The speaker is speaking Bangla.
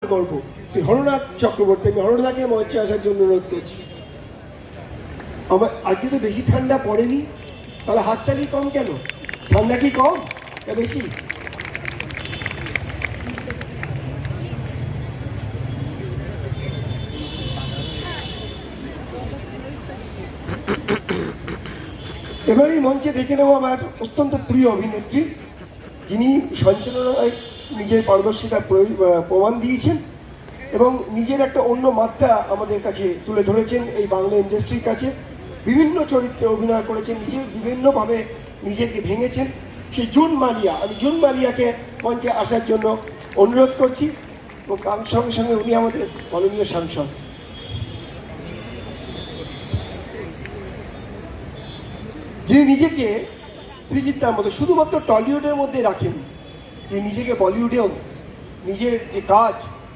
গল্প শ্রী হরনাথ চক্রবর্তী। আমি হরনাথকে মঞ্চে আসার জন্য অনুরোধ করছি। আমার আজকে তো বেশি ঠান্ডা পড়েনি, তাহলে হাততালি কম কেন? ঠান্ডা কি কম না বেশি? এবারেই মঞ্চে দেখে নেব আমার অত্যন্ত প্রিয় অভিনেত্রী, যিনি সঞ্চালনায় নিজের পারদর্শিতার প্রমাণ দিয়েছেন এবং নিজের একটা অন্য মাত্রা আমাদের কাছে তুলে ধরেছেন। এই বাংলা ইন্ডাস্ট্রির কাছে বিভিন্ন চরিত্রে অভিনয় করেছেন, বিভিন্নভাবে নিজেকে ভেঙেছেন। সেই জুন মালিয়া, আমি জুন মালিয়াকে মঞ্চে আসার জন্য অনুরোধ করছি ও তার সঙ্গে সঙ্গে উনি আমাদের মাননীয় সাংসদ। যিনি নিজেকে শ্রীজিৎদার মতো শুধুমাত্র টলিউডের মধ্যে রাখেন, যিনি নিজেকে বলিউডেও নিজের যে কাজ